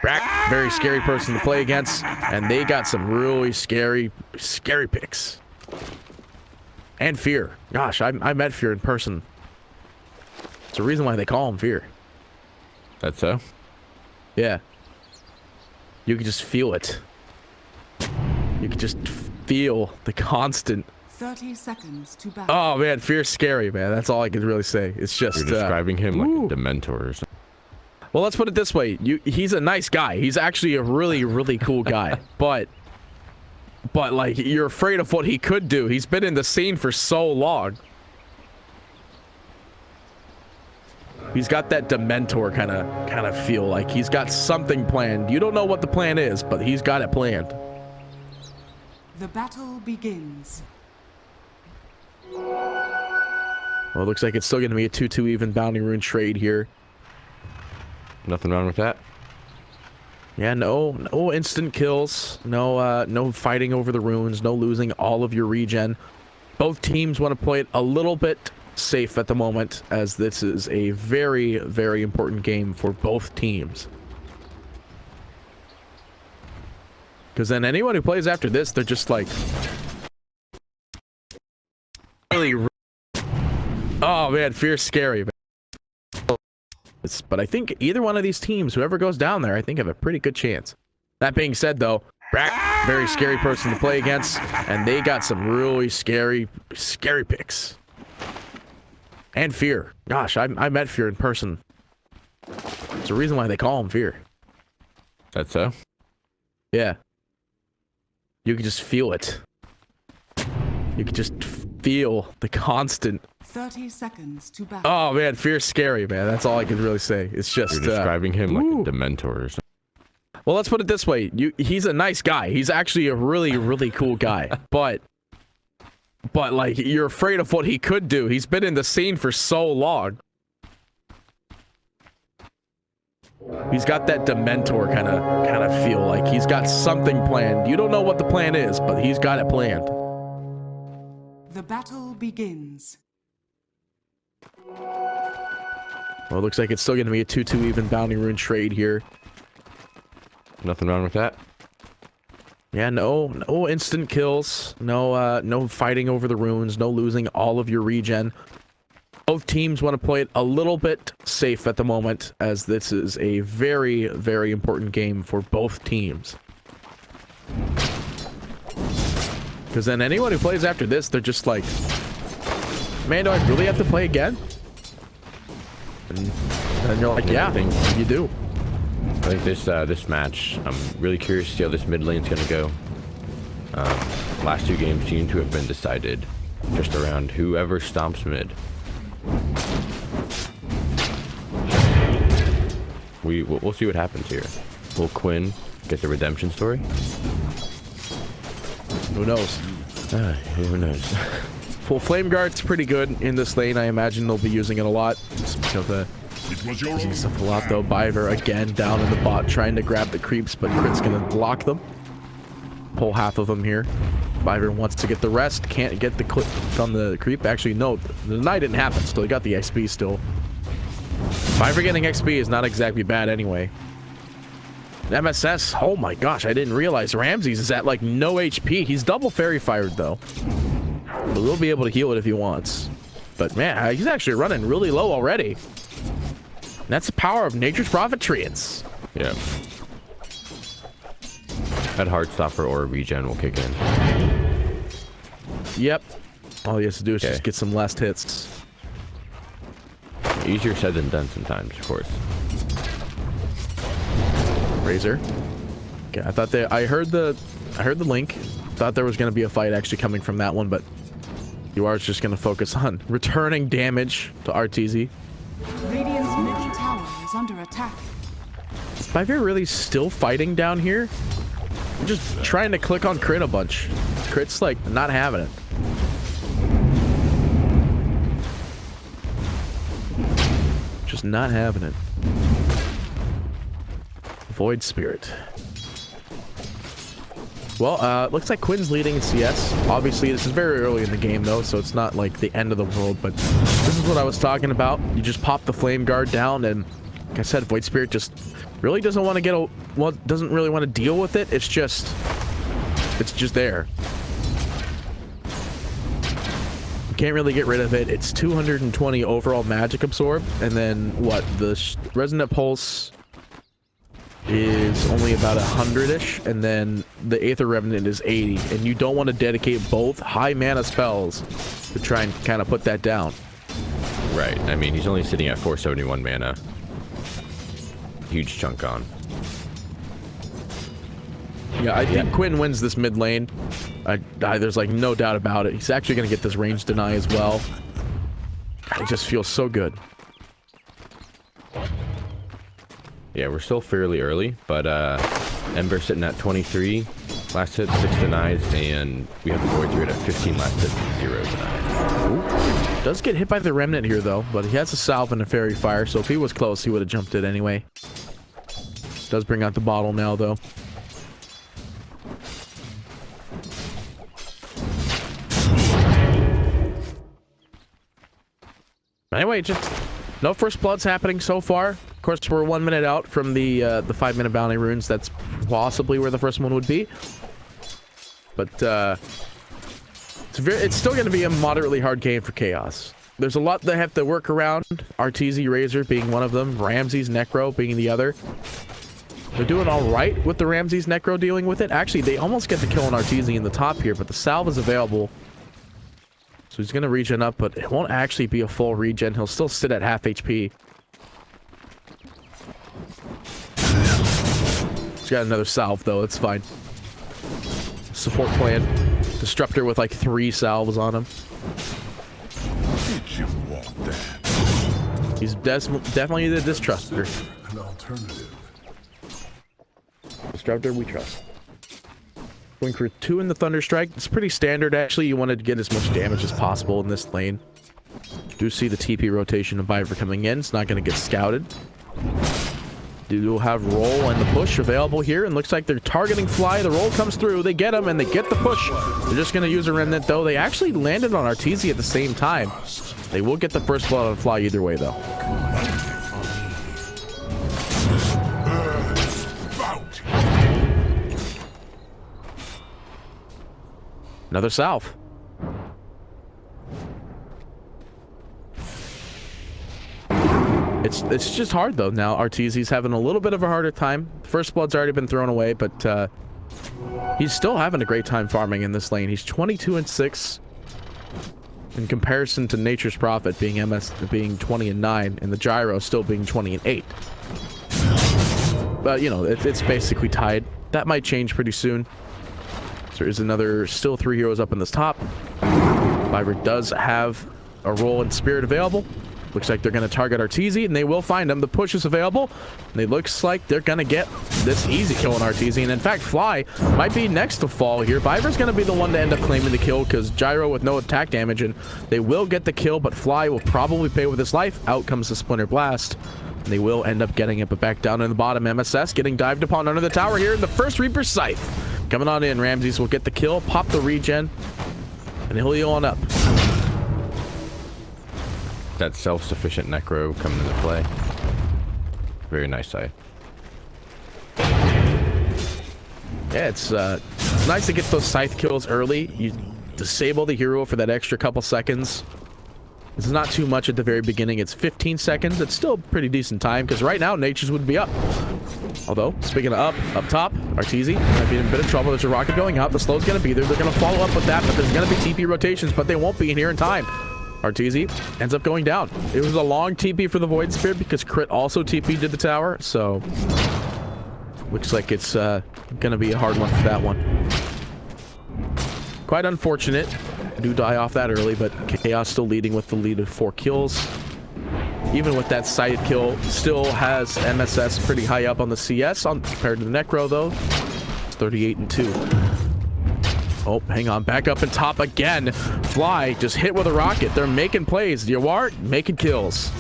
Brack, very scary person to play against, and they got some really scary picks. And Fear. Gosh, I met Fear in person. It's the reason why they call him Fear. That's so? Yeah. You can just feel it. You can just feel the constant... 30 seconds to battle. Oh man, Fear's scary, man. That's all I can really say. It's just... You're describing him like a Dementor or something. Well, let's put it this way. He's a nice guy. He's actually a really cool guy. But like, you're afraid of what he could do. He's been in the scene for so long. He's got that Dementor kind of feel. Like he's got something planned. You don't know what the plan is, but he's got it planned. The battle begins. Well, it looks like it's still going to be a 2-2 even bounty rune trade here. Nothing wrong with that. Yeah, no instant kills, no fighting over the runes, no losing all of your regen. Both teams want to play it a little bit safe at the moment, as this is a very important game for both teams. Because then anyone who plays after this, they're just like really. Oh man, Fear's scary. But I think either one of these teams, whoever goes down there, I think have a pretty good chance. That being said, though, Brack, very scary person to play against, and they got some really scary picks. And Fear. Gosh, I met Fear in person. It's the reason why they call him Fear. That's so? Yeah. You can just feel it. You can just feel the constant... 30 seconds to battle. Oh man, Fear's scary, man. That's all I can really say. It's just... You're describing him like a Dementor or something. Well, let's put it this way. He's a nice guy. He's actually a really cool guy. But like, you're afraid of what he could do. He's been in the scene for so long. He's got that Dementor kind of feel. Like he's got something planned. You don't know what the plan is, but he's got it planned. The battle begins. Well, it looks like it's still going to be a 2-2 even bounty rune trade here. Nothing wrong with that. Yeah, no instant kills, no fighting over the runes, no losing all of your regen. Both teams want to play it a little bit safe at the moment, as this is a very important game for both teams. Because then anyone who plays after this, they're just like, man, do I really have to play again? And you're like, yeah, you do. I think this match, I'm really curious to see how this mid lane's gonna go. Last two games seem to have been decided just around whoever stomps mid. We'll see what happens here. Will Quinn get the redemption story? Who knows? Who knows? Well, Flame Guard's pretty good in this lane. I imagine they'll be using it a lot. Speaking of the using stuff a lot, though. Biver again down in the bot trying to grab the creeps, but Crit's gonna block them. Pull half of them here. Biver wants to get the rest. Can't get the clip on the creep. Actually, no. The deny didn't happen. Still, he got the XP still. Biver getting XP is not exactly bad anyway. MSS. Oh my gosh, I didn't realize Ramses is at like no HP. He's double fairy fired though. But we'll be able to heal it if he wants. But man, he's actually running really low already. That's the power of Nature's Prophet Treants. Yeah. That hard stopper or regen will kick in. Yep. All he has to do is just get some last hits. Easier said than done sometimes, of course. Razor. Okay, I thought I heard the link. Thought there was going to be a fight actually coming from that one, but you are just going to focus on returning damage to RTZ. Radiant's middle tower is under attack. Is Biver really still fighting down here? I'm just trying to click on Crit a bunch. Crit's like not having it. Just not having it. Void Spirt. Well, looks like Quinn's leading in CS. Obviously, this is very early in the game, though, so it's not like the end of the world, but this is what I was talking about. You just pop the Flame Guard down, and like I said, Void Spirit just really doesn't want to get doesn't really want to deal with it. It's just there. You can't really get rid of it. It's 220 overall magic absorb, and then what? The Resonant Pulse is only about 100-ish, and then the Aether Revenant is 80, and you don't want to dedicate both high mana spells to try and kind of put that down. Right. I mean, he's only sitting at 471 mana. Huge chunk on. Yeah, I think Quinn wins this mid lane. There's like no doubt about it. He's actually going to get this range deny as well. It just feels so good. Yeah, we're still fairly early, but Ember sitting at 23 last hit, 6 denies, and we have the Void Spirt at 15 last hit, 0 denies. Ooh. Does get hit by the Remnant here, though, but he has a Salve and a Fairy Fire, so if he was close, he would have jumped it anyway. Does bring out the bottle now, though. Anyway, just no first bloods happening so far. Of course, we're 1 minute out from the 5-minute bounty runes. That's possibly where the first one would be. But it's still going to be a moderately hard game for Chaos. There's a lot they have to work around. Arteezy Razor being one of them. Ramsey's Necro being the other. They're doing all right with the Ramsey's Necro dealing with it. Actually, they almost get the kill on Arteezy in the top here, but the Salve is available. So he's going to regen up, but it won't actually be a full regen. He'll still sit at half HP. He's got another Salve, though. It's fine. Support plan. Disruptor with like 3 salves on him. Did you want that? He's definitely the Distruster. An alternative. Disruptor, we trust. Going for 2 in the Thunderstrike. It's pretty standard, actually. You want to get as much damage as possible in this lane. Do see the TP rotation of Viper coming in. It's not going to get scouted. Do have roll and the push available here, and looks like they're targeting Fly. The roll comes through. They get him, and they get the push. They're just going to use a Remnant, though. They actually landed on Arteezy at the same time. They will get the first blood on Fly either way, though. Another Salve. It's just hard, though. Now Arteezy's having a little bit of a harder time. First blood's already been thrown away, but he's still having a great time farming in this lane. He's 22-6 in comparison to Nature's Prophet being 20-9, and the Gyro still being 20-8. But you know, it's basically tied. That might change pretty soon. So there's still 3 heroes up in this top. Viper does have a roll and Spirit available. Looks like they're going to target Arteezy, and they will find him. The push is available, and it looks like they're going to get this easy kill on Arteezy. And in fact, Fly might be next to fall here. Viper's going to be the one to end up claiming the kill, because Gyro with no attack damage, and they will get the kill, but Fly will probably pay with his life. Out comes the Splinter Blast. And they will end up getting it, but back down in the bottom. MSS getting dived upon under the tower here in the first Reaper Scythe. Coming on in, Ramses will get the kill, pop the regen, and he'll heal on up. That self-sufficient Necro coming into play. Very nice side. Yeah, it's nice to get those Scythe kills early. You disable the hero for that extra couple seconds. It's not too much at the very beginning. It's 15 seconds. It's still pretty decent time, because right now, Nature's would be up. Although, speaking of up top, Arteezy might be in a bit of trouble. There's a rocket going out. The slow's going to be there. They're going to follow up with that, but there's going to be TP rotations, but they won't be in here in time. Arteezy ends up going down. It was a long TP for the Void Spirit, because Crit also TP'd to the tower, so looks like it's going to be a hard one for that one. Quite unfortunate. Do die off that early, but Chaos still leading with the lead of 4 kills. Even with that side kill, still has MSS pretty high up on the CS compared to the Necro, though. It's 38-2. Oh, hang on. Back up and top again. Fly just hit with a rocket. They're making plays. Yawart making kills.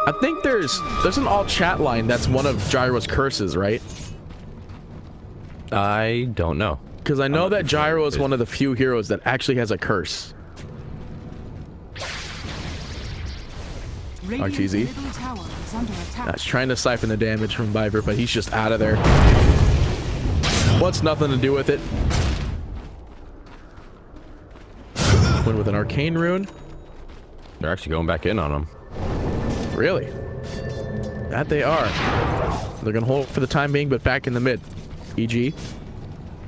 I think there's an all chat line that's one of Gyro's curses, right? I don't know. Because I know that Gyro is one of the few heroes that actually has a curse. Radiant's RTZ. middle tower is under attack. That's trying to siphon the damage from Viper, but he's just out of there. Wants nothing to do with it. Win with an arcane rune. They're actually going back in on him. Really? That they are. They're going to hold for the time being, but back in the mid. EG.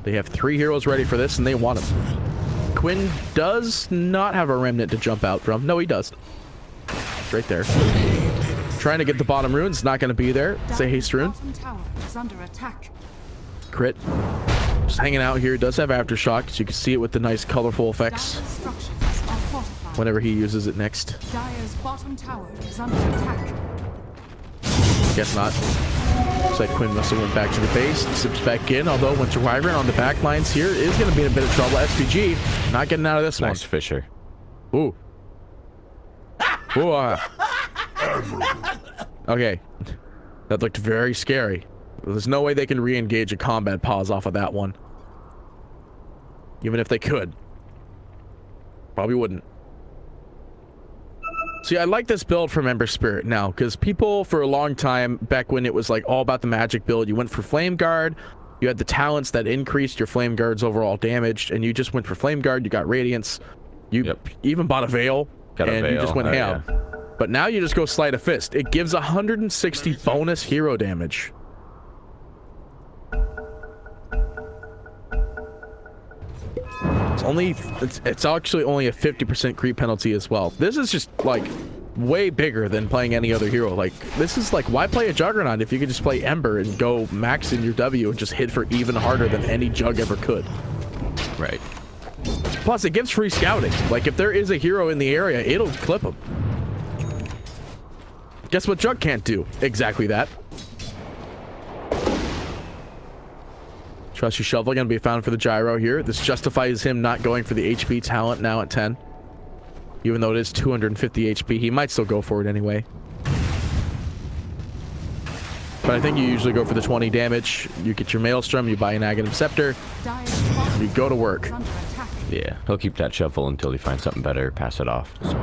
They have 3 heroes ready for this, and they want them. Quinn does not have a remnant to jump out from. No, he does. It's right there. Trying to get the bottom rune. It's not going to be there. It's a haste rune. Bottom tower is under attack. Crit. Just hanging out here. Does have aftershock, so you can see it with the nice colorful effects Dire's structures are fortified. whenever he uses it next. Dire's bottom tower is under attack. Guess not. Looks like Quinn must have went back to the base, sips back in, although Winter Wyvern on the back lines here is going to be in a bit of trouble. SPG not getting out of this Nice Fisher. one. Ooh. Ooh, okay. That looked very scary. There's no way they can re-engage a combat pause off of that one. Even if they could. Probably wouldn't. See, I like this build from Ember Spirit now, because people for a long time, back when it was like all about the magic build, you went for Flame Guard, you had the talents that increased your Flame Guard's overall damage, and you just went for Flame Guard, you got Radiance, you even bought a Veil, you just went ham. Yeah. But now you just go Sleight of Fist. It gives 160 bonus hero damage. It's actually only a 50% creep penalty as well. This is just like way bigger than playing any other hero. Like, this is like, why play a Juggernaut if you could just play Ember and go max in your W and just hit for even harder than any Jug ever could. Right. Plus, it gives free scouting. Like, if there is a hero in the area, it'll clip him. Guess what Jug can't do? Exactly that. Trusty Shovel going to be found for the Gyro here. This justifies him not going for the HP talent now at 10. Even though it is 250 HP, he might still go for it anyway. But I think you usually go for the 20 damage. You get your Maelstrom, you buy an Aghanim Scepter, and you go to work. Yeah, he'll keep that shovel until he finds something better, pass it off. So.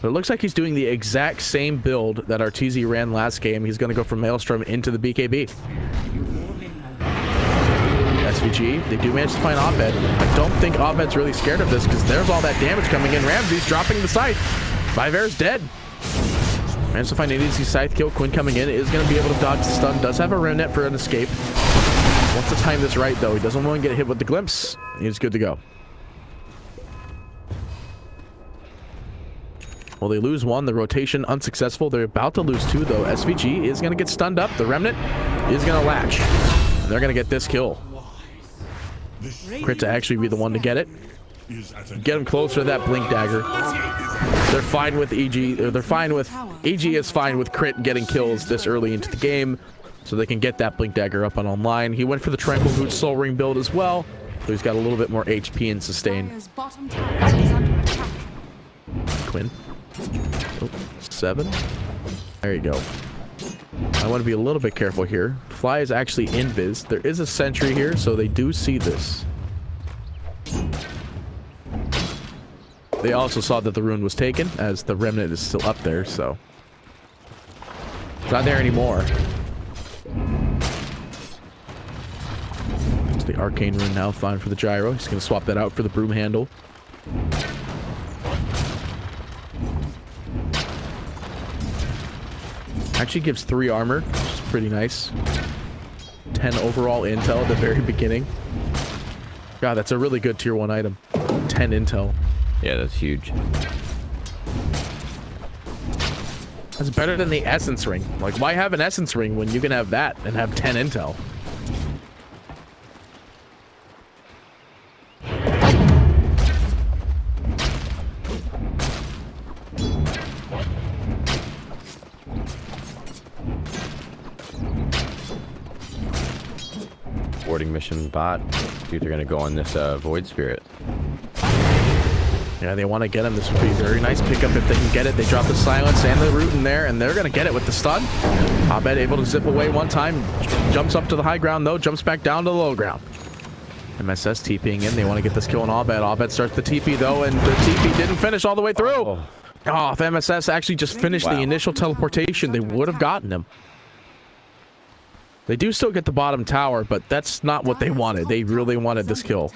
But it looks like he's doing the exact same build that Arteezy ran last game. He's going to go from Maelstrom into the BKB. SVG, they do manage to find Abed. I don't think Abed's really scared of this because there's all that damage coming in. Ramsey's dropping the scythe. Viver's dead. Managed to find an easy scythe kill. Quinn coming in is going to be able to dodge the stun. Does have a remnant for an escape. Wants to time this right though. He doesn't want to get hit with the glimpse. He's good to go. Well, they lose one. The rotation unsuccessful. They're about to lose two though. SVG is going to get stunned up. The remnant is going to latch. And they're going to get this kill. Crit to actually be the one to get it. Get him closer to that blink dagger. They're fine with EG. They're fine with EG is fine with Crit getting kills this early into the game, so they can get that blink dagger up and online. He went for the Tranquil Boot Soul Ring build as well, so he's got a little bit more HP and sustain. Quinn. Oh, 7. There you go. I want to be a little bit careful here. Fly is actually invis. There is a sentry here, so they do see this. They also saw that the rune was taken, as the remnant is still up there, so it's not there anymore. It's the arcane rune now, fine for the Gyro. He's going to swap that out for the broom handle. Actually gives 3 armor, which is pretty nice. 10 overall intel at the very beginning. God, that's a really good tier 1 item. 10 intel. Yeah, that's huge. That's better than the essence ring. Like, why have an essence ring when you can have that and have 10 intel? Mission bot. Dude, they're gonna go on this Void Spirit. Yeah, they want to get him. This would be a very nice pickup if they can get it. They drop the silence and the root in there, and they're going to get it with the stun. Abed able to zip away one time. Jumps up to the high ground, though. Jumps back down to the low ground. MSS TPing in. They want to get this kill on Abed. Abed starts the TP, though, and the TP didn't finish all the way through. Oh, if MSS actually just finished the initial teleportation, they would have gotten him. They do still get the bottom tower, but that's not what they wanted. They really wanted this kill.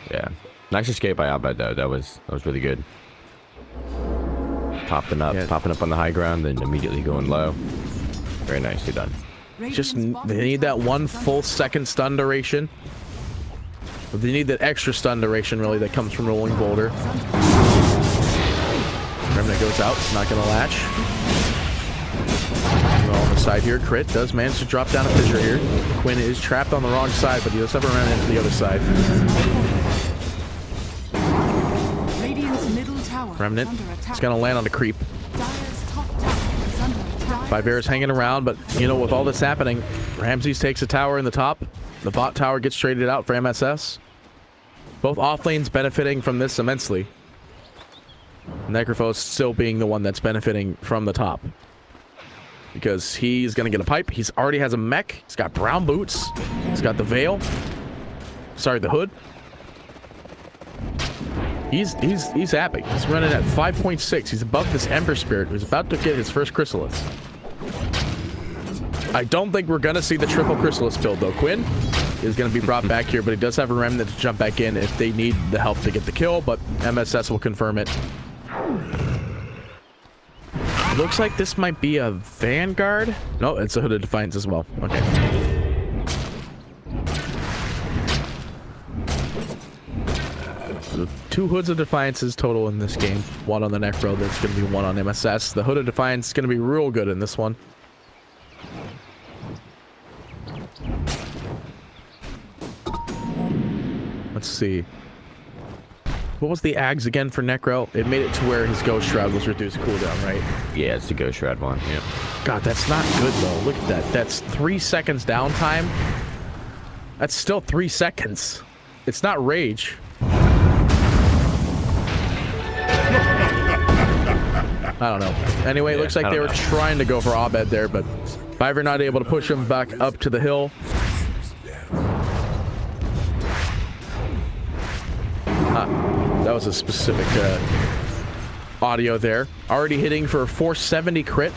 Yeah. Nice escape by Abed, though. That was really good. Popping up on the high ground, then immediately going low. Very nicely done. Just, they need that 1 full second stun duration. But they need that extra stun duration, really, that comes from Rolling Boulder. Remnant goes out. It's not going to latch. Well, on the side here, Crit does manage to drop down a fissure here. Quinn is trapped on the wrong side, but he does have a Remnant to the other side. Remnant is going to land on the creep. Vivera's hanging around, but, you know, with all this happening, Ramses takes a tower in the top. The bot tower gets traded out for MSS. Both off lanes benefiting from this immensely. Necrophos still being the one that's benefiting from the top. Because he's going to get a pipe. He's already has a mech. He's got brown boots. He's got the veil. Sorry, the hood. He's happy. He's running at 5.6. He's above this Ember Spirit, who's about to get his first Chrysalis. I don't think we're going to see the triple Chrysalis build, though. Quinn is going to be brought back here, but he does have a Remnant to jump back in if they need the help to get the kill, but MSS will confirm it. Looks like this might be a Vanguard. No, it's a Hooded Defiance as well. Okay. So 2 Hoods of Defiances total in this game. 1 on the Necro. There's going to be 1 on MSS. The Hooded Defiance is going to be real good in this one. Let's see. What was the Ags again for Necro? It made it to where his Ghost Shroud was reduced cooldown, right? Yeah, it's the Ghost Shroud one. Yeah. God, that's not good, though. Look at that. That's 3 seconds downtime. That's still 3 seconds. It's not Rage. I don't know. Anyway, it looks like they were trying to go for Abed there, but Viver not able to push him back up to the hill. That was a specific audio there. Already hitting for a 470 crit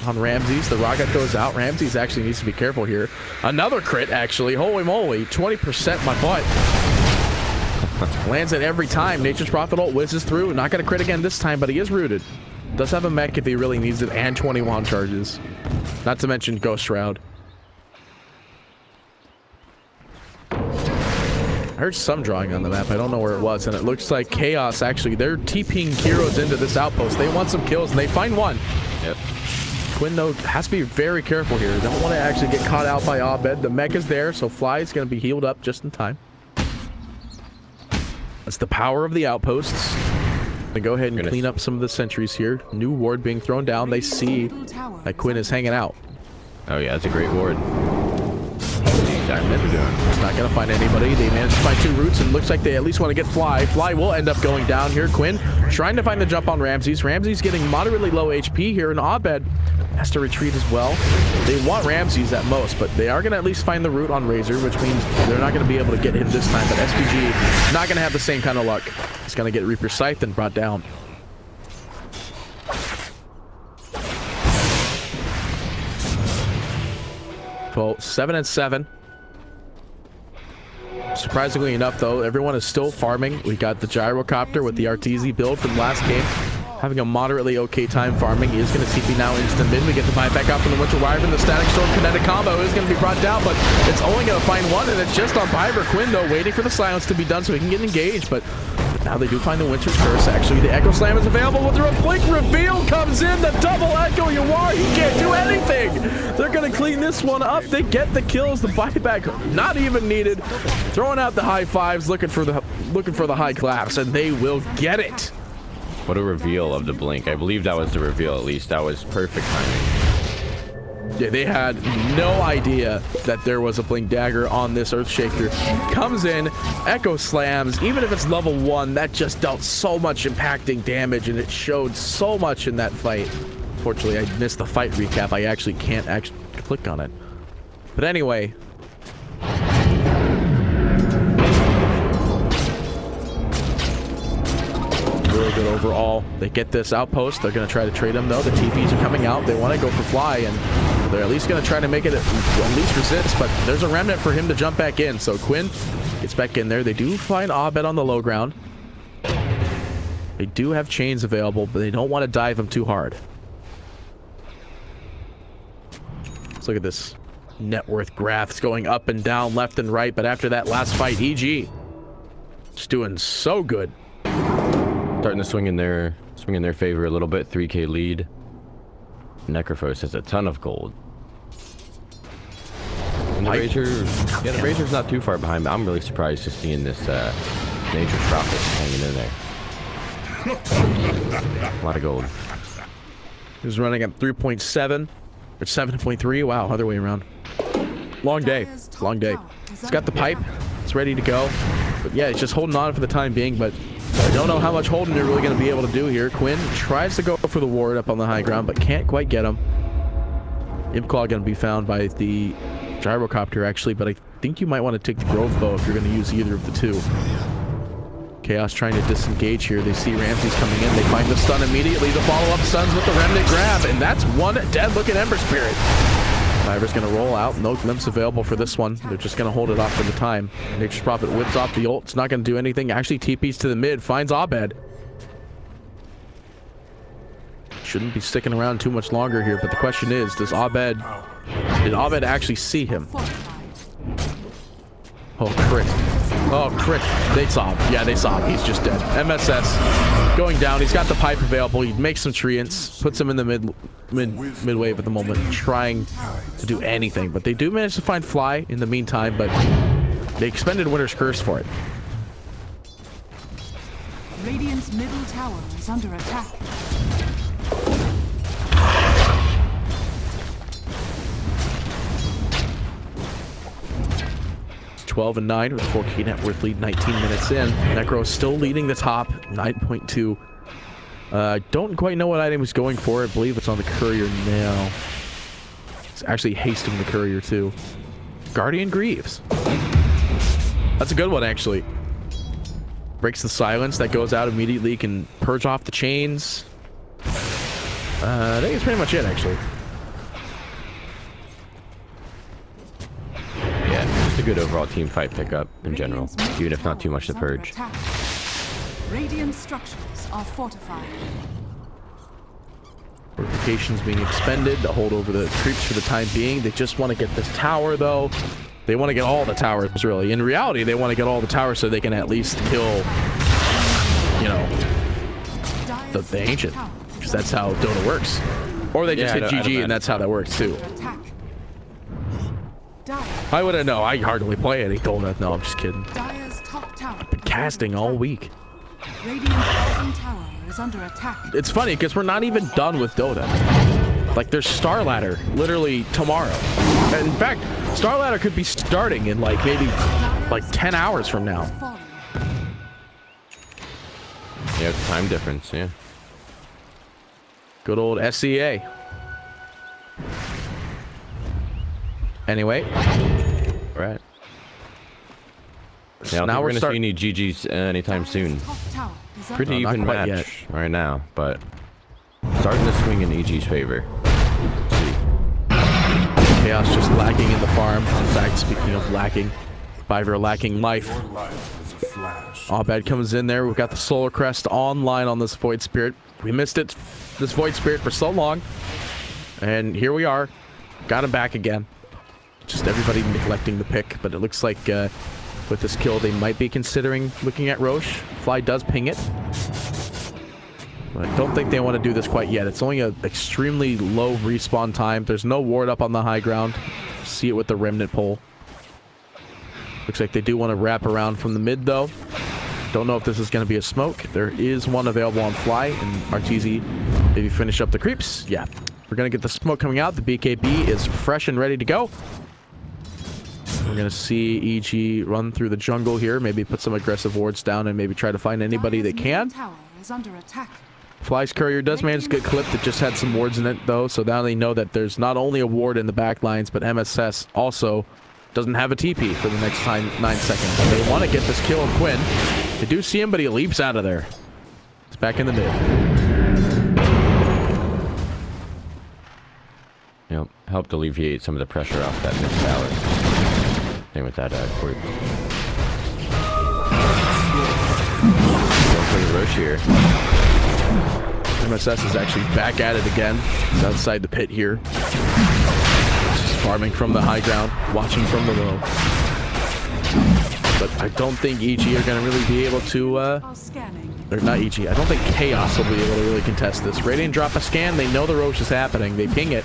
on Ramses. The rocket goes out. Ramses actually needs to be careful here. Another crit, actually. Holy moly. 20% my butt. Lands it every time. Nature's Prophet ult whizzes through. Not going to crit again this time, but he is rooted. Does have a mech if he really needs it, and 21 charges. Not to mention Ghost Shroud. I heard some drawing on the map. I don't know where it was, and it looks like Chaos, actually. They're TPing Heroes into this outpost. They want some kills, and they find one. Yep. Quinn, though, has to be very careful here. They don't want to actually get caught out by Abed. The mech is there, so Fly is going to be healed up just in time. That's the power of the outposts. They go ahead and clean up some of the sentries here. New ward being thrown down. They see that Quinn is hanging out. Oh, yeah, that's a great ward. It's not going to find anybody. They managed to find 2 roots, and looks like they at least want to get Fly. Fly will end up going down here. Quinn trying to find the jump on Ramses. Ramses getting moderately low HP here, and Abed has to retreat as well. They want Ramses at most, but they are going to at least find the root on Razor, which means they're not going to be able to get him this time. But SPG not going to have the same kind of luck. He's going to get Reaper Scythed and brought down. Well, 7 and 7. Surprisingly enough, though, everyone is still farming. We got the Gyrocopter with the RTZ build from last game, having a moderately okay time farming. He is going to TP now into the mid. We get the buy back out from the Winter Wyvern. The Static Storm Kinetic combo is going to be brought down, but it's only going to find 1, and it's just on Viver. Quinn, though, waiting for the silence to be done so he can get engaged, but now they do find the Winter's Curse. Actually, the Echo Slam is available with the Blink Reveal comes in. The double Echo Yawar. He can't do anything. They're going to clean this one up. They get the kills. The buyback not even needed. Throwing out the high fives, looking for the high claps, and they will get it. What a reveal of the Blink. I believe that was the reveal, at least. That was perfect timing. Yeah, they had no idea that there was a Blink Dagger on this Earthshaker. Comes in, Echo Slams. Even if it's level 1, that just dealt so much impacting damage, and it showed so much in that fight. Fortunately, I missed the fight recap. I actually can't click on it. But anyway. Really good overall. They get this outpost. They're going to try to trade him, though. The TPs are coming out. They want to go for Fly, and they're at least going to try to make it at least resist, but there's a remnant for him to jump back in. So Quinn gets back in there. They do find Abed on the low ground. They do have chains available, but they don't want to dive him too hard. Let's look at this net worth graphs going up and down, left and right, but after that last fight, EG just doing so good. Starting to swing in their favor a little bit. 3K lead. Necrophos has a ton of gold. And the Razor, yeah, the Razor's not too far behind, but I'm really surprised to seeing this Nature Tropic hanging in there. A lot of gold. He was running at 3.7 or 7.3. Wow, other way around. Long day. Long day. He's got the pipe. It's ready to go. But yeah, he's just holding on for the time being, but I don't know how much holding they're really going to be able to do here. Quinn tries to go for the ward up on the high ground, but can't quite get him. Imclaw going to be found by the gyrocopter, actually, but I think you might want to take the Grove Bow if you're going to use either of the two. Chaos trying to disengage here. They see Ramses coming in. They find the stun immediately. The follow-up stuns with the Remnant grab, and that's one dead-looking Ember Spirit. Viver's going to roll out. No glimpse available for this one. They're just going to hold it off for the time. Nature's Prophet whips off the ult. It's not going to do anything. Actually TPs to the mid. Finds Abed. Shouldn't be sticking around too much longer here, but the question is, did Abed actually see him? Oh, crit. Oh, crit. They saw him. Yeah, they saw him. He's just dead. MSS going down. He's got the pipe available. He makes some treants, puts him in the mid wave at the moment, trying to do anything. But they do manage to find Fly in the meantime, but they expended Winter's Curse for it. Radiant's middle tower is under attack. 12-9 with 4K net worth lead, 19 minutes in. Necro still leading the top, 9.2. Don't quite know what item he's going for. I believe it's on the courier now. It's actually hasting the courier too. Guardian Greaves. That's a good one, actually. Breaks the silence. That goes out immediately. Can purge off the chains. I think it's pretty much it, actually. A good overall team fight pickup in general, even if not too much to purge. Radiant structures are fortified. Fortifications being expended to hold over the creeps for the time being. They just want to get this tower, though. They want to get all the towers, really. In reality, they want to get all the towers so they can at least kill, you know, the Ancient, because that's how Dota works. Or they just hit GG, and that's how that works, too. I wouldn't know. I hardly play any Dota. No, I'm just kidding. I've been casting all week. Tower is under attack. It's funny because we're not even done with Dota. Like, there's Star Ladder literally tomorrow. And in fact, Star Ladder could be starting in like maybe like 10 hours from now. Yeah, time difference. Yeah. Good old SEA. Anyway, all right. Yeah, now we're gonna see any GGs anytime soon. Pretty even match right now, but starting to swing in EG's favor. Let's see. Chaos just lacking in the farm. In fact, speaking of lacking, Viver lacking life. Abed comes in there. We've got the Solar Crest online on this Void Spirit. We missed it, this Void Spirit, for so long, and here we are. Got him back again. Just everybody neglecting the pick, but it looks like with this kill they might be considering looking at Roche. Fly does ping it, but I don't think they want to do this quite yet. It's only an extremely low respawn time. There's no ward up on the high ground. See it with the Remnant pole. Looks like they do want to wrap around from the mid, though. Don't know if this is going to be a smoke. There is one available on Fly, and Arteezy, maybe finish up the creeps. Yeah, We're going to get the smoke coming out. The BKB is fresh and ready to go. We're going to see EG run through the jungle here. Maybe put some aggressive wards down and maybe try to find anybody they can. Tower is under attack. Fly's Courier does manage to get clipped. It just had some wards in it, though. So now they know that there's not only a ward in the back lines, but MSS also doesn't have a TP for the next 9 seconds. So they want to get this kill on Quinn. They do see him, but he leaps out of there. It's back in the mid. Yep, helped alleviate some of the pressure off that mid tower. Same with that Corey. Going for the Roche here. MSS is actually back at it again. He's outside the pit here. Just farming from the high ground, watching from the low. But I don't think EG are going to really be able to... or not EG. I don't think Chaos will be able to really contest this. Radiant drop a scan. They know the Roche is happening. They ping it.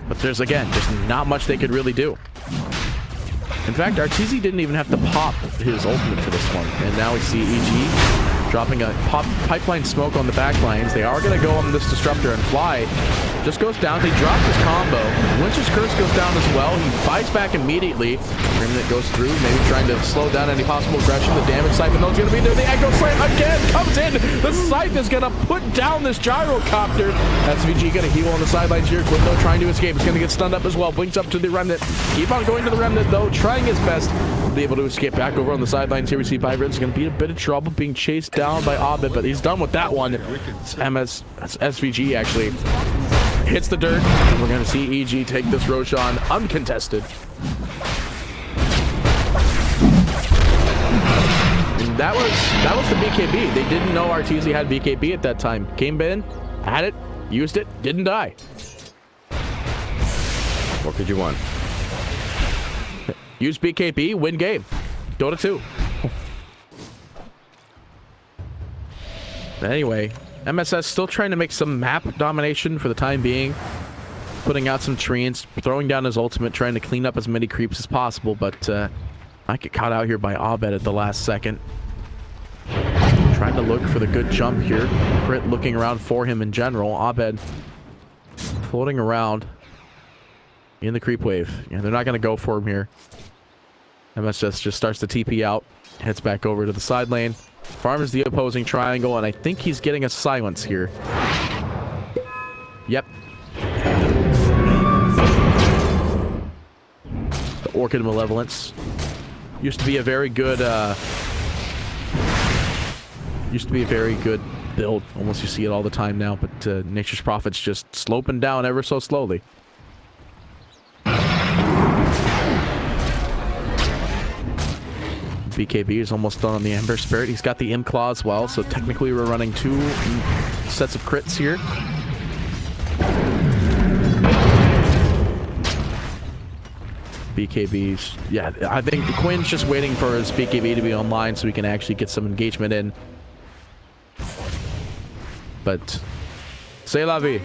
But there's, again, just not much they could really do. In fact, Arteezy didn't even have to pop his ultimate for this one. And now we see EG dropping a pipeline smoke on the back lines. They are going to go on this Disruptor and Fly. Just goes down. They drop his combo. Winter's Curse goes down as well. He fights back immediately. Remnant goes through, maybe trying to slow down any possible aggression. The damage Siphon is going to be there. The Echo Slam again comes in. The Scythe is going to put down this Gyrocopter. SVG going to heal on the sidelines here. Quindo trying to escape. He's going to get stunned up as well. Blinks up to the Remnant. Keep on going to the Remnant, though. Trying his best to be able to escape back over on the sidelines here. We see Vibrant's going to be in a bit of trouble being chased down by Abed, but he's done with that one. SVG actually hits the dirt, and we're going to see EG take this Roshan uncontested. And that was the BKB. They didn't know Arteezy had BKB at that time. Came in, had it, used it, didn't die. What could you want? Use BKB, win game. Dota 2. Anyway, MSS still trying to make some map domination for the time being. Putting out some treants, throwing down his ultimate, trying to clean up as many creeps as possible, but I get caught out here by Abed at the last second. Trying to look for the good jump here. Crit looking around for him in general. Abed floating around in the creep wave. Yeah, they're not going to go for him here. MSS just starts to TP out, heads back over to the side lane, farms the opposing triangle, and I think he's getting a silence here. Yep. The Orchid Malevolence used to be a very good build. Almost you see it all the time now, but Nature's Prophet's just sloping down ever so slowly. BKB is almost done on the Ember Spirit. He's got the Imp Claw as well, so technically we're running 2 sets of crits here. BKB's... yeah, I think Quinn's just waiting for his BKB to be online so we can actually get some engagement in. But... c'est la vie.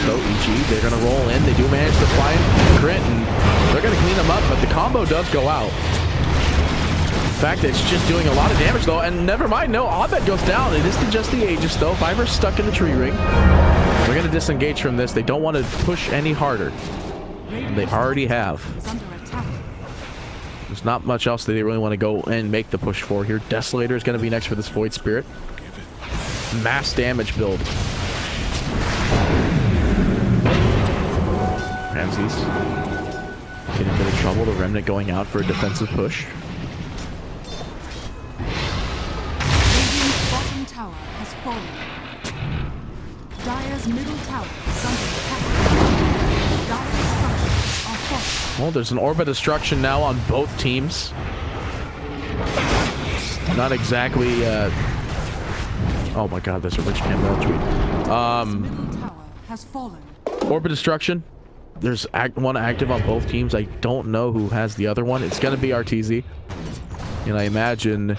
So EG, they're going to roll in. They do manage to find crit, and they're going to clean them up, but the combo does go out. In fact, it's just doing a lot of damage, though, and never mind, no, Abed goes down. It is just the Aegis, though. Viper's stuck in the tree ring. They're going to disengage from this. They don't want to push any harder. And they already have. There's not much else that they really want to go and make the push for here. Desolator is going to be next for this Void Spirit. Mass damage build. Ramses getting a bit of trouble. The Remnant going out for a defensive push. Radiant's bottom tower has fallen. Dire's middle tower is under attack. Dire's structures are falling. Well, there's an Orb of Destruction now on both teams. Not exactly, oh my god, there's a Rich Campbell tweet. Middle tower has fallen. Orb of Destruction. There's one active on both teams. I don't know who has the other one. It's going to be Arteezy. And I imagine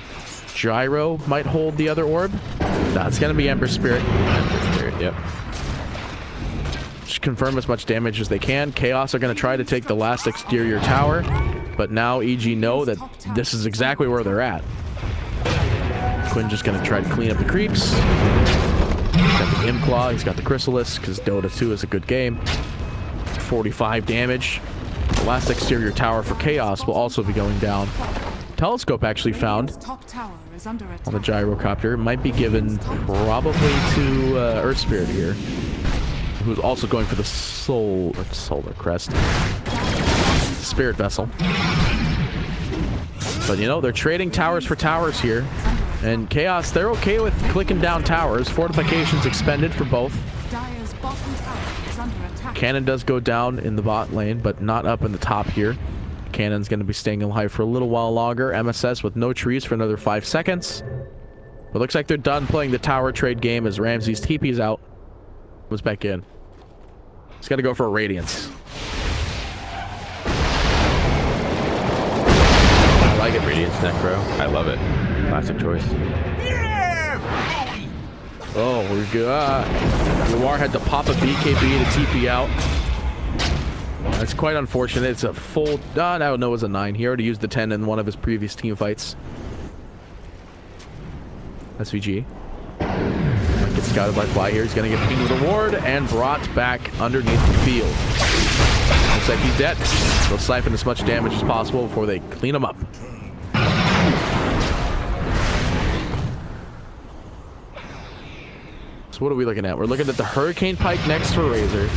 Gyro might hold the other orb. No, it's going to be Ember Spirit. Ember Spirit, yep. Just confirm as much damage as they can. Chaos are going to try to take the last exterior tower. But now EG know that this is exactly where they're at. Quinn just going to try to clean up the creeps. He's got the Imclaw, he's got the Chrysalis, because Dota 2 is a good game. 45 damage. The last exterior tower for Chaos will also be going down. Telescope actually found Top tower is under attack. on the gyrocopter. Might be given probably to Earth Spirit here, who's also going for the Solar Crest. Spirit Vessel. But you know, they're trading towers for towers here. And Chaos, they're okay with clicking down towers. Fortifications expended for both. Dire's bottom tower is under attack. Cannon does go down in the bot lane, but not up in the top here. Cannon's going to be staying alive for a little while longer. MSS with no trees for another 5 seconds. But looks like they're done playing the tower trade game as Ramsey's TP's out. Goes back in. He's got to go for a Radiance. I like it. Radiance Necro. I love it. Classic choice. Oh, we're good. Luar had to pop a BKB to TP out. That's quite unfortunate. It's a full... I don't know, it was a 9. He already used the 10 in one of his previous team fights. SVG. Might get scouted by Fly here. He's going to get pinged with a ward and brought back underneath the field. Looks like he's dead. They'll siphon as much damage as possible before they clean him up. So what are we looking at? We're looking at the Hurricane Pike next for Razor.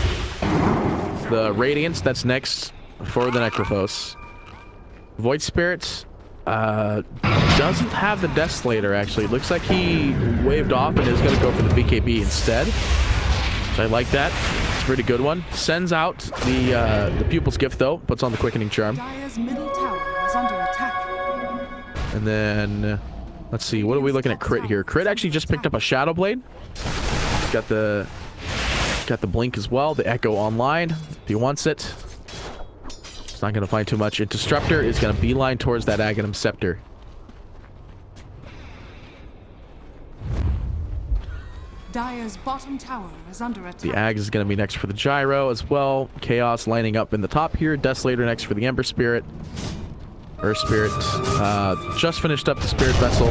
The Radiance that's next for the Necrophos. Void Spirit doesn't have the Death Slater, actually. It looks like he waved off and is going to go for the BKB instead. So I like that. It's a pretty good one. Sends out the Pupil's Gift, though. Puts on the Quickening Charm. Dire's middle tower is under attack. And then, let's see. What are we looking at Crit here? Crit actually just picked up a Shadow Blade. He's got the Blink as well. The Echo online if he wants it. It's not going to find too much. Disruptor is going to beeline towards that Aghanim Scepter. Dire's bottom tower is under attack. The Ag is going to be next for the Gyro as well. Chaos lining up in the top here. Death Slater next for the Ember Spirit. Earth Spirit just finished up the Spirit Vessel.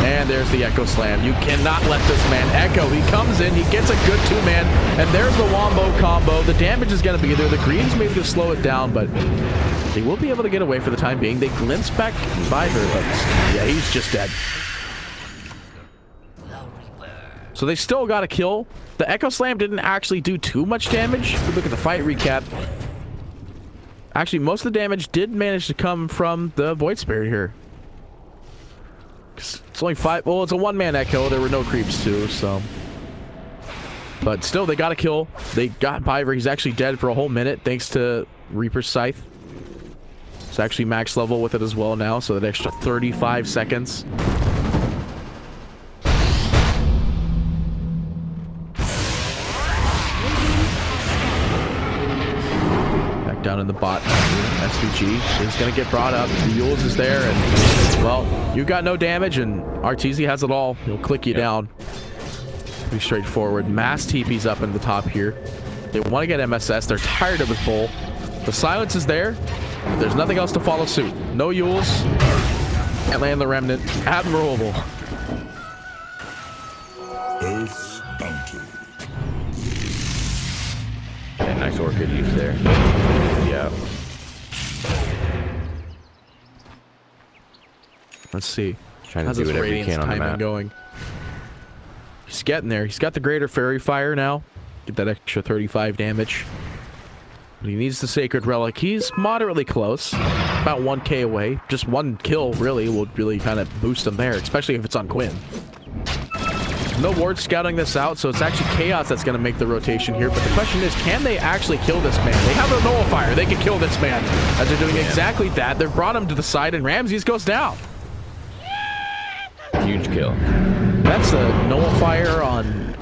And there's the Echo Slam. You cannot let this man Echo. He comes in, he gets a good 2-man, and there's the Wombo combo. The damage is going to be there. The Greaves maybe to slow it down, but they will be able to get away for the time being. They glimpse back by her. Yeah, he's just dead. So they still got a kill. The Echo Slam didn't actually do too much damage. If we look at the fight recap. Actually, most of the damage did manage to come from the Void Spirit here. It's only 5. Well, it's a 1-man Echo. There were no creeps too, so. But still, they got a kill. They got Piver. He's actually dead for a whole minute thanks to Reaper's Scythe. It's actually max level with it as well now, so that extra 35 seconds. Down in the bot. SVG is going to get brought up. The Yules is there, and, well, you got no damage, and Arteezy has it all. He'll click you down. Pretty straightforward. Mass TP's up in the top here. They want to get MSS. They're tired of it full. The silence is there. There's nothing else to follow suit. No Yules. Can't land the Remnant. Admirable. Earth's bounty. Yeah, nice Orchid use there. Yeah. Let's see. Trying to How's do this whatever he Radiance can on the timing map. going? He's getting there. He's got the Greater Fairy Fire now. Get that extra 35 damage. But he needs the Sacred Relic. He's moderately close. About 1k away. Just one kill, really, will really kind of boost him there, especially if it's on Quinn. No ward scouting this out, so it's actually Chaos that's going to make the rotation here. But the question is, can they actually kill this man? They have a Nullifier. They can kill this man. As they're doing exactly that, they've brought him to the side, and Ramses goes down. Huge kill. That's a Nullifier on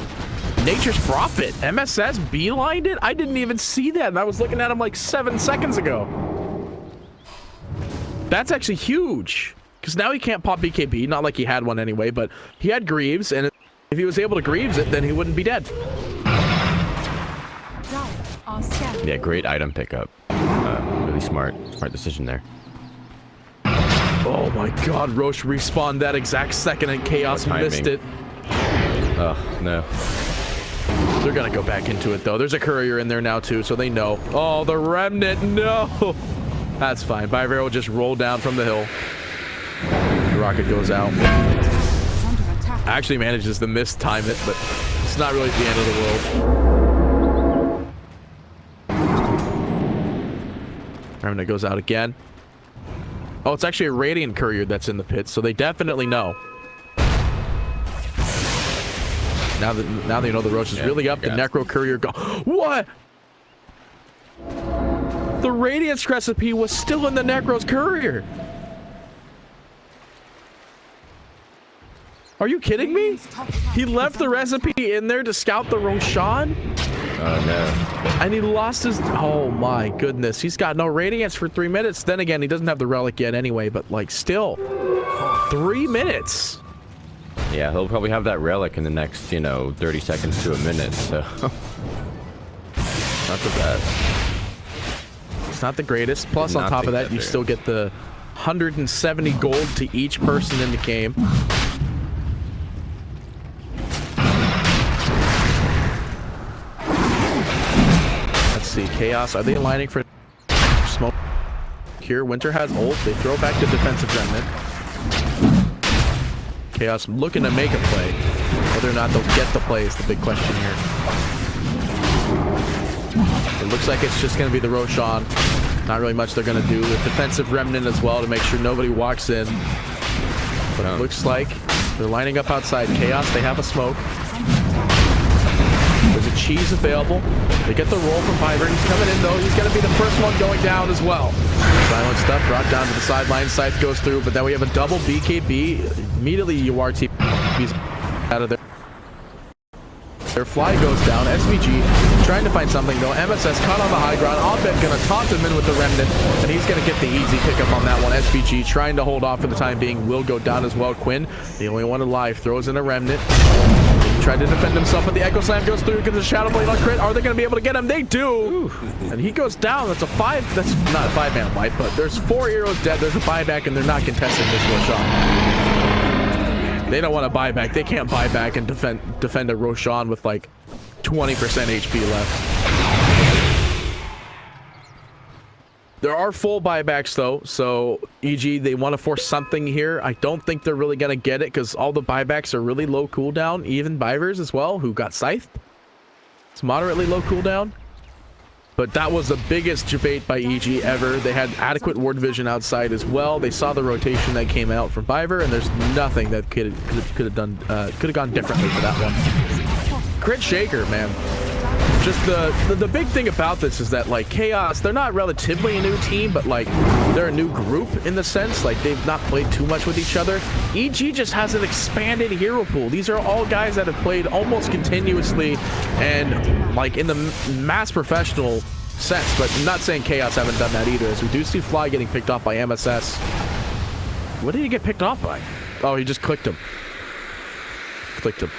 Nature's Prophet. MSS beelined it? I didn't even see that, and I was looking at him like 7 seconds ago. That's actually huge. Because now he can't pop BKB. Not like he had one anyway, but he had Greaves, and if he was able to Greaves it, then he wouldn't be dead. Yeah, great item pickup. Really smart decision there. Oh my god, Roche respawned that exact second and Chaos missed it. Oh, no. They're gonna go back into it though. There's a courier in there now too, so they know. Oh, the remnant, no! That's fine. Byver will just roll down from the hill. The rocket goes out. Actually manages to mistime it, but it's not really the end of the world. Remnant goes out again. Oh, it's actually a Radiant courier that's in the pit, so they definitely know. Now they know the Roche is really up. The Necro courier go. What? The Radiance recipe was still in the Necro's courier. Are you kidding me? He left the recipe in there to scout the Roshan? Oh no. And he lost his... Oh my goodness. He's got no Radiance for 3 minutes. Then again, he doesn't have the Relic yet anyway, but like still. 3 minutes. Yeah, he'll probably have that Relic in the next, you know, 30 seconds to a minute, so... Not the best. It's not the greatest. Plus, on top of that, you still get the 170 gold to each person in the game. Let's see. Chaos. Are they aligning for smoke? Here, Winter has ult. They throw back the defensive remnant. Chaos looking to make a play. Whether or not they'll get the play is the big question here. It looks like it's just going to be the Roshan. Not really much they're going to do. The defensive remnant as well to make sure nobody walks in. But it looks like they're lining up outside. Chaos, they have a smoke. There's a cheese available. They get the roll from Byver. He's coming in though. He's going to be the first one going down as well. Silent stuff brought down to the sideline. Scythe goes through, but then we have a double BKB. Immediately URT he's out of there. Their fly goes down. SVG trying to find something though. MSS caught on the high ground. Abed gonna taunt him in with the remnant, and he's gonna get the easy pickup on that one. SVG trying to hold off for the time being. Will go down as well. Quinn, the only one alive, throws in a remnant. He tried to defend himself, but the Echo Slam goes through. Gets a Shadow Blade on crit. Are they gonna be able to get him? They do. And he goes down. That's a five. That's not a 5-man wipe, but there's 4 heroes dead. There's a buyback, and they're not contesting this Roshan. They don't want to buy back. They can't buy back and defend a Roshan with like 20% HP left. There are full buybacks though, so EG, they want to force something here. I don't think they're really going to get it because all the buybacks are really low cooldown. Even Byvers as well, who got Scythed. It's moderately low cooldown. But that was the biggest debate by EG ever. They had adequate ward vision outside as well. They saw the rotation that came out from Byver, and there's nothing that could have gone differently for that one. Crit Shaker, man. Just the big thing about this is that like Chaos, they're not relatively a new team, but like they're a new group in the sense like they've not played too much with each other. EG just has an expanded hero pool. These are all guys that have played almost continuously and like in the mass professional sense, but I'm not saying Chaos haven't done that either, as we do see Fly getting picked off by MSS. What did he get picked off by? Oh, he just clicked him. Clicked him.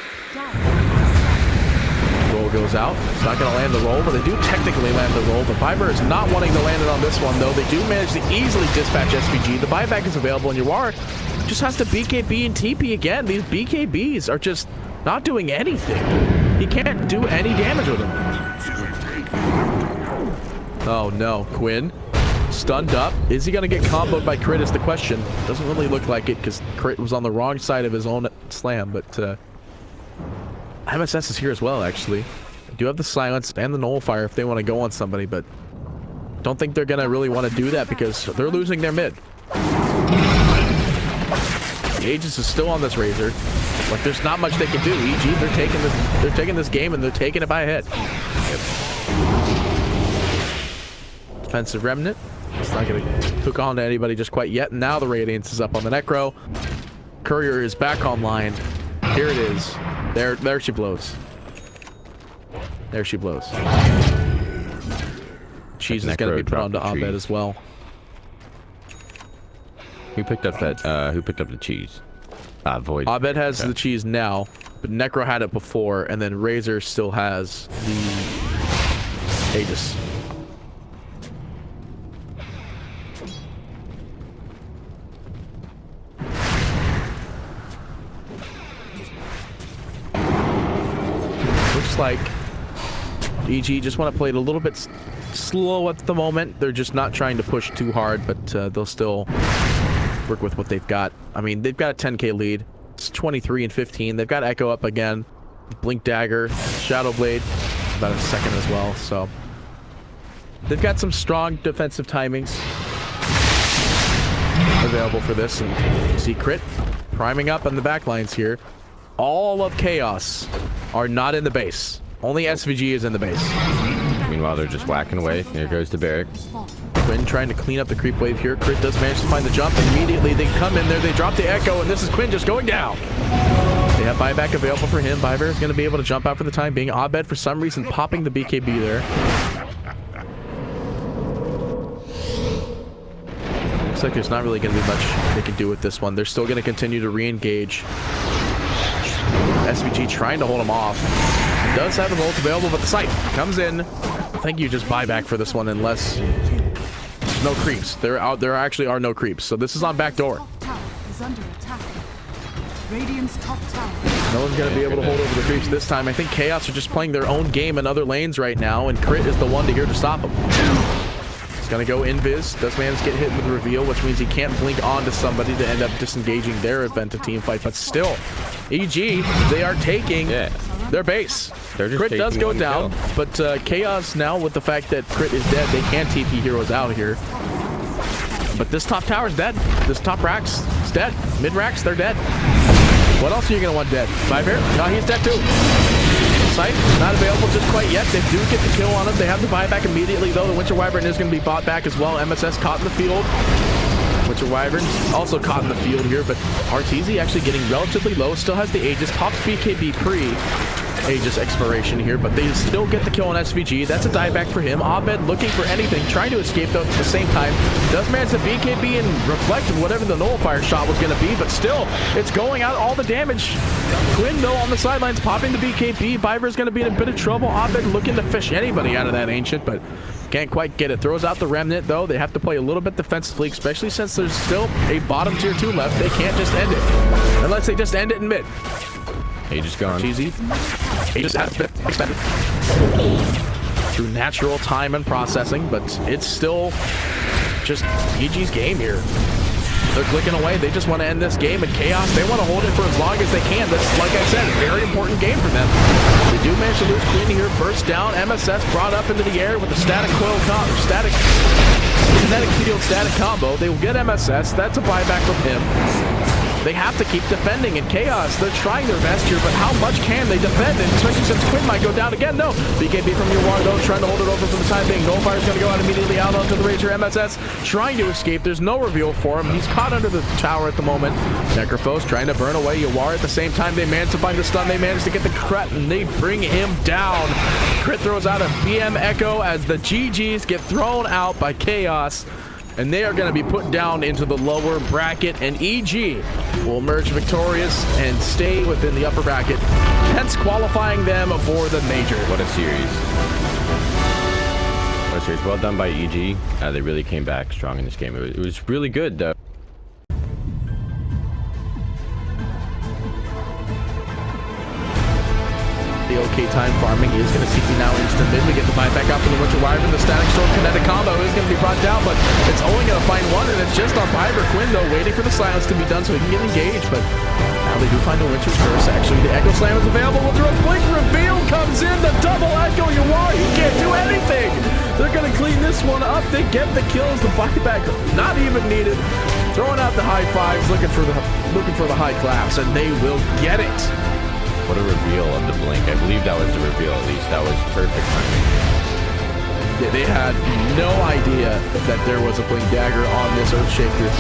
Roll goes out. It's not going to land the roll, but they do technically land the roll. But Byver is not wanting to land it on this one, though. They do manage to easily dispatch SVG. The buyback is available, and Yawar just has to BKB and TP again. These BKBs are just not doing anything. He can't do any damage with them. Oh, no. Quinn stunned up. Is he going to get comboed by Crit is the question. Doesn't really look like it because Crit was on the wrong side of his own slam, but... MSS is here as well, actually. They do have the silence and the nullifire if they want to go on somebody, but don't think they're going to really want to do that because they're losing their mid. The Aegis is still on this Razor. Like, there's not much they can do. EG, they're taking this game and they're taking it by a hit. Yep. Defensive Remnant. It's not going to hook on to anybody just quite yet. And now the Radiance is up on the Necro. Courier is back online. Here it is. There she blows. There she blows. Cheese is going to be put onto Abed as well. Who picked up that? Who picked up the cheese? Void. Abed has the cheese now, but Necro had it before, and then Razor still has the Aegis. looks like EG just want to play it a little bit slow at the moment. They're just not trying to push too hard, but they'll still work with what they've got. I mean, they've got a 10k lead. It's 23 and 15. They've got Echo up again. Blink Dagger, Shadow Blade, about a second as well. So they've got some strong defensive timings available for this. And you see Crit priming up on the back lines here. All of Chaos are not in the base. Only SVG is in the base. Meanwhile, they're just whacking away. There goes the Barrack. Quinn trying to clean up the creep wave here. Crit does manage to find the jump. Immediately they come in there. They drop the Echo, and this is Quinn just going down. They have buyback available for him. Byver is going to be able to jump out for the time being. Abed, for some reason, popping the BKB there. Looks like there's not really going to be much they can do with this one. They're still going to continue to re-engage. SVG trying to hold him off. Does have an ult available, but the site comes in. I think you just buy back for this one unless there's no creeps. There actually are no creeps. So this is on backdoor. Top tower is under attack. Radiant's top tower. No one's going to be able to hold over the creeps this time. I think Chaos are just playing their own game in other lanes right now, and Crit is the one to here to stop them. He's going to go invis. Does manage to get hit with the reveal, which means he can't blink onto somebody to end up disengaging their event to team fight. But still, EG, they are taking their base. Crit does go down, but Chaos now, with the fact that Crit is dead, they can TP heroes out here. But this top tower is dead. This top racks is dead. Mid racks, they're dead. What else are you going to want dead? Viper? No, he's dead too. Sight, not available just quite yet. They do get the kill on him. They have the buyback immediately, though. The Winter Wyvern is going to be bought back as well. MSS caught in the field. Winter Wyvern also caught in the field here, but Arteezy actually getting relatively low. Still has the Aegis. Pops BKB pre-Aegis expiration here, but they still get the kill on SVG. That's a dieback for him. Abed looking for anything, trying to escape, though, at the same time. Does manage to BKB and reflect whatever the nullifier shot was going to be, but still, it's going out all the damage. Quinn, though, on the sidelines, popping the BKB. Byver's going to be in a bit of trouble. Abed looking to fish anybody out of that Ancient, but can't quite get it. Throws out the Remnant, though. They have to play a little bit defensively, especially since there's still a bottom tier 2 left. They can't just end it. Unless they just end it in mid. Aegis gone. Cheesy. Aegis has been expended through natural time and processing, but it's still just EG's game here. They're clicking away. They just want to end this game. And Chaos, they want to hold it for as long as they can. That's, like I said, a very important game for them. They do manage to lose Queen here. Burst down. MSS brought up into the air with the static coil kinetic field static combo. They will get MSS. That's a buyback from him. They have to keep defending, and Chaos, they're trying their best here, but how much can they defend? And especially since Quinn might go down again. No. BKB from Yawar, though, trying to hold it over for the time being. Nullfire's going to go out immediately out onto the Rager. MSS trying to escape. There's no reveal for him. He's caught under the tower at the moment. Necrophos trying to burn away Yawar. At the same time, they manage to find the stun. They manage to get the crit, and they bring him down. Crit throws out a BM Echo as the GGs get thrown out by Chaos. And they are going to be put down into the lower bracket, and EG will emerge victorious and stay within the upper bracket, hence qualifying them for the major. What a series. What a series. Well done by EG. They really came back strong in this game. It was really good, though. The OK time farming is going to see me now into the mid. We get the buyback out from the Winter Wyvern. The static storm kinetic combo is going to be brought down, but it's only going to find one, and it's just on Byver. Quinn, though, waiting for the silence to be done so he can get engaged, but now they do find the Winter's Curse. Actually, the Echo Slam is available with the Blink Reveal comes in. The double Echo Yawar, he can't do anything. They're going to clean this one up. They get the kills. The buyback not even needed. Throwing out the high fives, looking for the high claps, and they will get it. What a reveal of the Blink. I believe that was the reveal, at least. That was perfect timing. Yeah, they had no idea that there was a Blink Dagger on this Earthshaker.